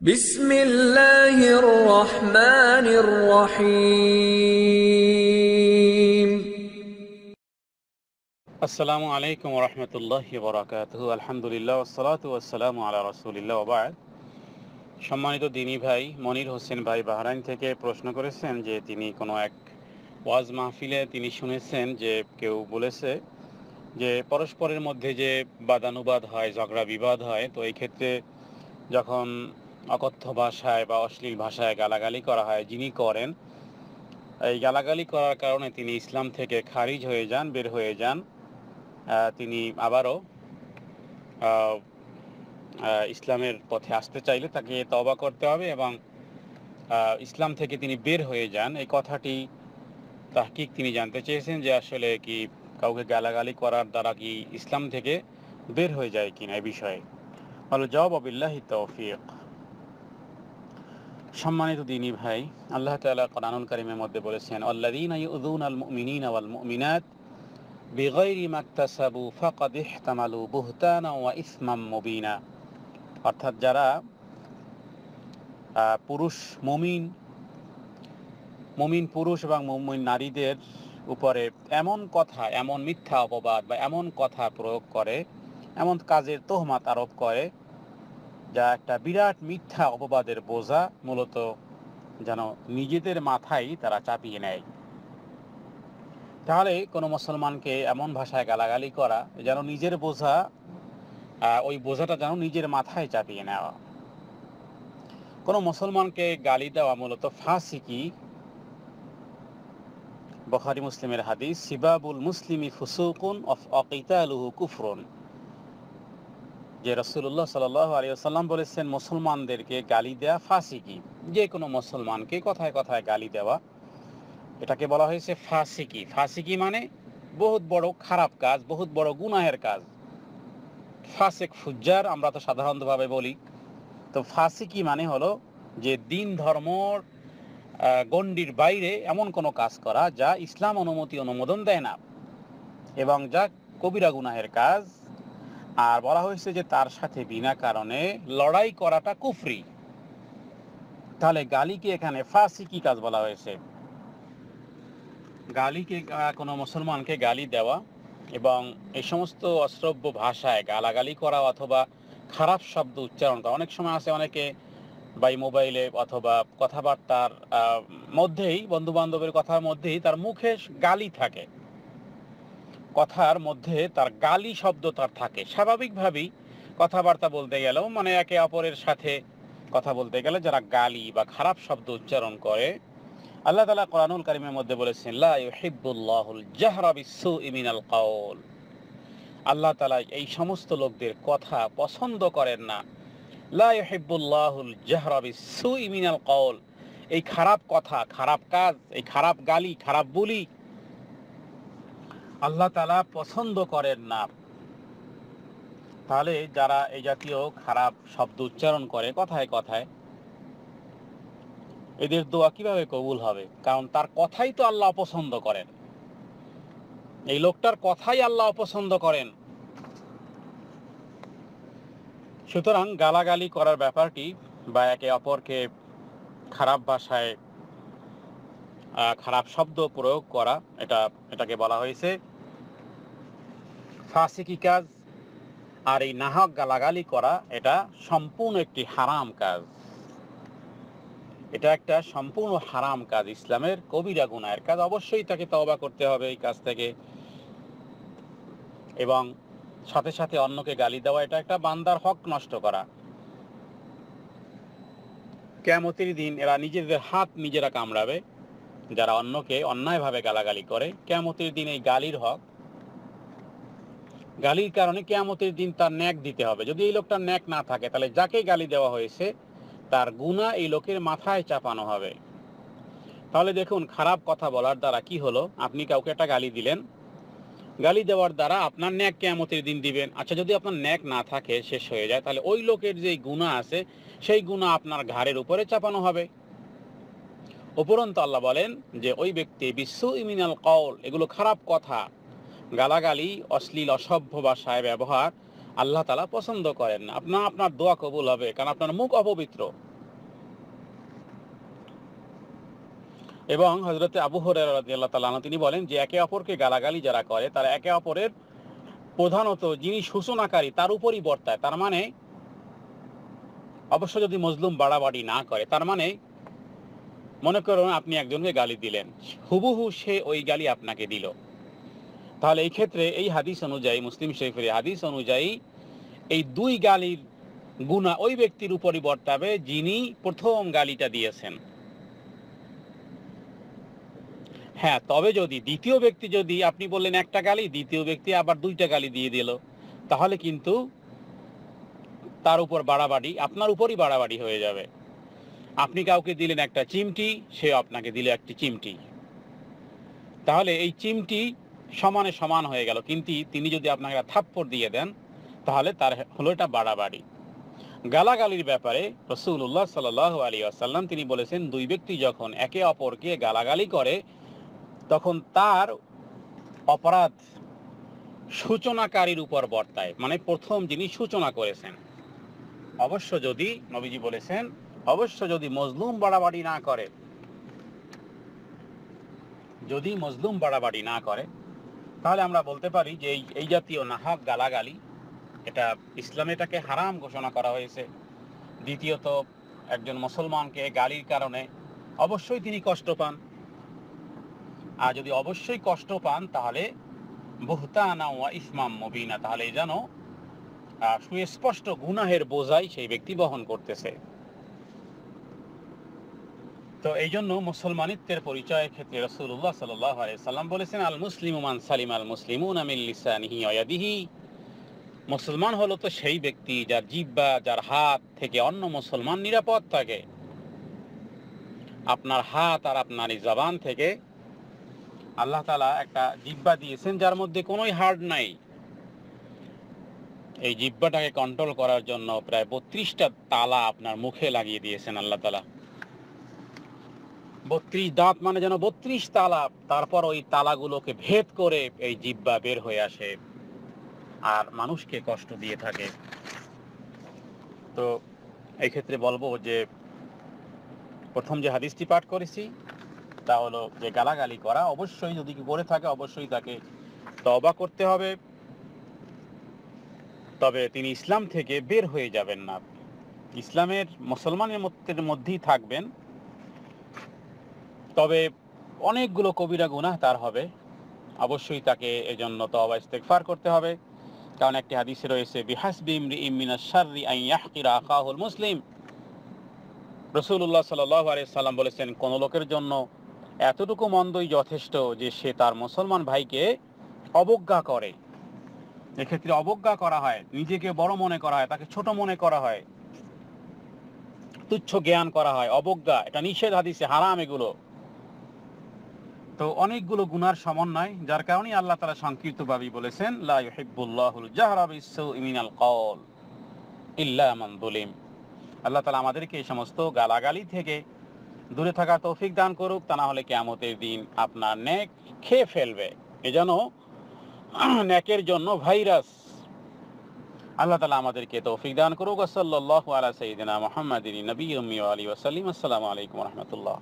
বিসমিল্লাহির রহমানির রহিম। আসসালামু আলাইকুম ওয়া রাহমাতুল্লাহি ওয়া বারাকাতুহু। আলহামদুলিল্লাহ ওয়াসসালাতু ওয়াসসালামু আলা রাসূলিল্লাহ ওয়া বা'দ। সম্মানিত দিনী ভাই মনির হোসেন ভাই বাহরাইন থেকে প্রশ্ন করেছেন যে তিনি কোনো এক ওয়াজ মাহফিলে তিনি শুনেছেন যে কেউ বলেছে যে পরস্পরের মধ্যে যে বাদানুবাদ হয়, ঝগড়া বিবাদ হয়, তো এই ক্ষেত্রে যখন অকথ্য ভাষায় বা অশ্লীল ভাষায় গালাগালি করা হয়, যিনি করেন এই গালাগালি করার কারণে তিনি ইসলাম থেকে খারিজ হয়ে যান, বের হয়ে যান। তিনি আবারও ইসলামের পথে আসতে চাইলে তাকে তওবা করতে হবে এবং ইসলাম থেকে তিনি বের হয়ে যান। এই কথাটি তাহকিক তিনি জানতে চেয়েছেন যে আসলে কি কাউকে গালাগালি করার দ্বারা কি ইসলাম থেকে বের হয়ে যায় কিনা এই বিষয়ে। জবাব বিল্লাহি তৌফিক। সম্মানিত দিনী ভাই, আল্লাহ তাআলা কোরআনুল কারীমের মধ্যে বলেছেন, আল্লাযীনা ইউযুনাল মুমিনিনা ওয়াল মুমিনাত বিগাইরি মাকতাসাবু ফাকাদ ইহতামালু বুহতানা ওয়া ইসমাম মুবিনা। অর্থাৎ যারা পুরুষ মুমিন পুরুষ এবং মুমিন নারীদের উপরে এমন কথা, এমন মিথ্যা অপবাদ বা এমন কথা প্রয়োগ করে, এমন কাজের তোহমাত আরোপ করে যা একটা বিরাট মিথ্যা অপবাদের বোঝা মূলত যেন নিজেদের মাথায় তারা চাপিয়ে নেয়। তাহলে কোনো মুসলমানকে এমন ভাষায় গালাগালি করা যেন নিজের বোঝা, ওই বোঝাটা যেন নিজের মাথায় চাপিয়ে নেওয়া। কোনো মুসলমানকে গালি দেওয়া মূলত ফাসিকি। বুখারী মুসলিমের হাদিস, সিবাবুল মুসলিমি ফুসুকুন ওয়া কিতালুহু কুফরুন, যে রাসূলুল্লাহ সাল্লাল্লাহু আলাইহি ওয়াসাল্লাম বলেছেন মুসলমানদেরকে গালি দেওয়া ফাসিকি। যে কোনো মুসলমানকে কথায় কথায় গালি দেওয়া, এটাকে বলা হয়েছে ফাসিকি। ফাসিকি মানে বহুত বড় খারাপ কাজ, বহুত বড় গুনাহের কাজ। ফাসিক ফুজ্জার আমরা তো সাধারণভাবে বলি, তো ফাসিকি মানে হলো যে দিন ধর্মর গণ্ডির বাইরে এমন কোনো কাজ করা যা ইসলাম অনুমোদন দেয় না এবং যা কবিরা গুনাহের কাজ। আর বলা হয়েছে যে তার সাথে বিনা কারণে লড়াই করাটা কুফরি। তাহলে গালিকে এখানে ফাসিকি কাজ বলা হয়েছে। গালিকে, কোনো মুসলমানকে গালি দেওয়া এবং এই সমস্ত অশ্রব্য ভাষায় গালাগালি করা অথবা খারাপ শব্দ উচ্চারণ করা। অনেক সময় আছে অনেকে বাই মোবাইলে অথবা কথাবার্তার মধ্যেই, বন্ধুবান্ধবের কথার মধ্যেই তার মুখে গালি থাকে, কথার মধ্যে তার গালি শব্দ তার থাকে। স্বাভাবিকভাবেই কথাবার্তা বলতে গেলেও, মানে একে অপরের সাথে কথা বলতে গেলে যারা গালি বা খারাপ শব্দ উচ্চারণ করে, আল্লাহ তাআলা কোরআনুল কারীমের মধ্যে বলেছেন, লা ইউহিব্বুল্লাহুল জাহরা বিসসুই মিনাল কাওল। আল্লাহ তাআলা এই সমস্ত লোকদের কথা পছন্দ করেন না। লা ইউহিব্বুল্লাহুল জাহরা বিসসুই মিনাল কাওল, এই খারাপ কথা, খারাপ কাজ, এই খারাপ গালি, খারাপ বুলি আল্লাহ তাআলা পছন্দ করেন না। তাহলে যারা এই জাতীয় খারাপ শব্দ উচ্চারণ করে কথায় কথায়, এদের দোয়া কিভাবে কবুল হবে? কারণ তার কথাই তো আল্লাহ অপছন্দ করেন, এই লোকটার কথাই আল্লাহ অপছন্দ করেন। সুতরাং গালাগালি করার ব্যাপারটি বা একে অপরকে খারাপ ভাষায় খারাপ শব্দ প্রয়োগ করা, এটাকে বলা হয়েছে ফাসিকি কাজ। আর এই নাহক গালাগালি করা এটা সম্পূর্ণ একটি হারাম কাজ। এটা একটা সম্পূর্ণ হারাম কাজ, ইসলামের কবিরা গুনাহের কাজ। অবশ্যই তাকে তওবা করতে হবে এই কাজ থেকে। এবং সাথে সাথে অন্যকে গালি দেওয়া, এটা একটা বান্দার হক নষ্ট করা। কিয়ামতের দিন এরা নিজেদের হাত নিজেরা কামড়াবে, যারা অন্যকে অন্যায়ভাবে গালাগালি করে। কিয়ামতের দিন এই গালির কারণে কিয়ামতের দিন তার ন্যাক দিতে হবে। যদি এই লোকটার ন্যাক না থাকে, তাহলে যাকে গালি দেওয়া হয়েছে তার গুনাহ এই লোকের মাথায় চাপানো হবে। তাহলে দেখুন, খারাপ কথা বলার দ্বারা কি হলো? আপনি কাউকে একটা গালি দিলেন, গালি দেওয়ার দ্বারা আপনার ন্যাক কিয়ামতের দিন দিবেন। আচ্ছা, যদি আপনার ন্যাক না থাকে, শেষ হয়ে যায়, তাহলে ওই লোকের যে গুনাহ আছে সেই গুনাহ আপনার ঘাড়ের উপরে চাপানো হবে। উপরন্তু আল্লাহ বলেন যে ওই ব্যক্তি বিসসুই মিনাল কাওল, এগুলো খারাপ কথা, গালাগালি, অশ্লীল অসভ্য ভাষায় ব্যবহার আল্লাহ তাআলা পছন্দ করেন না। আপনার দোয়া কবুল হবে, কারণ আপনার মুখ অপবিত্র। এবং হযরত আবু হুরায়রা রাদিয়াল্লাহু তাআলা আনহু তিনি বলেন যে একে অপরকে গালাগালি যারা করে তারা একে অপরের প্রধানত যিনি সূচনাকারী তার উপরই বর্তায়। তার মানে অবশ্য যদি মজলুম বাড়াবাড়ি না করে, তার মানে মনে করুন আপনি একজনকে গালি দিলেন, হুবহু সে ওই গালি আপনাকে দিল, তাহলে এই ক্ষেত্রে এই হাদিস অনুযায়ী, মুসলিম শরীফের হাদিস অনুযায়ী এই দুই গালির গুনাহ ওই ব্যক্তির উপরই বর্তাবে যিনি প্রথম গালিটা দিয়েছেন। হ্যাঁ, তবে যদি দ্বিতীয় ব্যক্তি, যদি আপনি বললেন একটা গালি, দ্বিতীয় ব্যক্তি আবার দুইটা গালি দিয়ে দিল, তাহলে কিন্তু তার উপর বাড়াবাড়ি, আপনার উপরই বাড়াবাড়ি হয়ে যাবে। আপনি কাউকে দিলেন একটা চিমটি, সে আপনাকে দিল একটি চিমটি, তাহলে এই চিমটি সমানে সমান হয়ে গেল, কিন্তু তিনি যদি আপনাকে থাপ্পড় দিয়ে দেন তাহলে তার হলো এটা বাড়াবাড়ি। গালাগালির ব্যাপারে রাসূলুল্লাহ সাল্লাল্লাহু আলাইহি ওয়াসাল্লাম তিনি বলেছেন, দুই ব্যক্তি যখন একে অপরকে গালাগালি করে তখন তার অপরাধ সূচনাকারীর উপর বর্তায়, মানে প্রথম যিনি সূচনা করেছেন। অবশ্য যদি নবীজি বলেছেন, অবশ্য যদি মজলুম বাড়াবাড়ি না করে, যদি মজলুম বাড়াবাড়ি না করে, তাহলে আমরা বলতে পারি যে এই জাতীয় নাহক গালাগালি, এটা ইসলামে এটাকে হারাম ঘোষণা করা হয়েছে। দ্বিতীয়ত, একজন মুসলমানকে গালির কারণে অবশ্যই তিনি কষ্ট পান, আর যদি অবশ্যই কষ্ট পান তাহলে বুহতানা ওয়া ইসমাম মুবিনা, তাহলে যেন সুস্পষ্ট গুনাহের বোঝাই সেই ব্যক্তি বহন করতেছে। তো এই জন্য মুসলমানিত্বের পরিচয়ের ক্ষেত্রে রাসূলুল্লাহ সাল্লাল্লাহু আলাইহি সাল্লাম বলেছেন, আল মুসলিমু মান সালিমাল মুসলিমুনা মিন লিসানিহি ওয়া ইয়াদিহি। মুসলমান হলো তো সেই ব্যক্তি যার জিহ্বা, যার হাত থেকে অন্য মুসলমান নিরাপদ থাকে। আপনার হাত আর আপনার এই জবান থেকে আল্লাহ তাআলা একটা জিহ্বা দিয়েছেন যার মধ্যে কোনোই হাড় নাই। এই জিহ্বাটাকে কন্ট্রোল করার জন্য প্রায় 32টা তালা আপনার মুখে লাগিয়ে দিয়েছেন আল্লাহ তাআলা। 32 দাঁত মানে যেন 32 তালা, তারপর ওই তালাগুলোকে ভেদ করে এই জিহ্বা বের হয়ে আসে আর মানুষকে কষ্ট দিয়ে থাকে। তো এই ক্ষেত্রে বলবো যে প্রথম যে হাদিসটি পাঠ করেছি তা হলো যে গালাগালি করা অবশ্যই যদি করে থাকে অবশ্যই তাকে তওবা করতে হবে, তবে তিনি ইসলাম থেকে বের হয়ে যাবেন না, ইসলামের মুসলমানের মধ্যেই থাকবেন, তবে অনেকগুলো কবিরা গুনাহ তার হবে, অবশ্যই তাকে এজন্য তওবা ইস্তেগফার করতে হবে। কারণ একটি হাদিসে রয়েছে, বিহাসবি ইমরিইম মিনাশ শাররি আন ইয়াহকিরা আখাহুল মুসলিম। রাসূলুল্লাহ সাল্লাল্লাহু আলাইহি সাল্লাম বলেছেন, কোন লোকের জন্য এতটুকু মন্দই যথেষ্ট যে সে তার মুসলমান ভাইকে অবজ্ঞা করে। এক্ষেত্রে অবজ্ঞা করা হয়, নিজেকে বড় মনে করা হয়, তাকে ছোট মনে করা হয়, তুচ্ছ জ্ঞান করা হয়, অবজ্ঞা, এটা নিষেধ, হাদিসে হারাম এগুলো। তো অনেকগুলো গুনার সমন্বয়, যার কারণে আল্লাহ তাআলা সংক্ষিপ্তভাবে বলেছেন, লা ইউহিব্বুল্লাহুল জাহরা বিস-সুই মিনাল কওল ইল্লা মান যুলিম। আল্লাহ তাআলা আমাদেরকে এই সমস্ত গালাগালি থেকে দূরে থাকার তৌফিক দান করুক, তা না হলে কিয়ামতের দিন আপনার নেক খেয়ে ফেলবে। এজন্য নেকের জন্য ভাইরাস। আল্লাহ তাআলা আমাদেরকে তৌফিক দান করুক। সাল্লাল্লাহু আলা সাইয়্যিদিনা মুহাম্মাদিন নবিয়্যিম ওয়া আলিহি ওয়া সাল্লাম। আসসালামু আলাইকুম ওয়া রাহমাতুল্লাহ।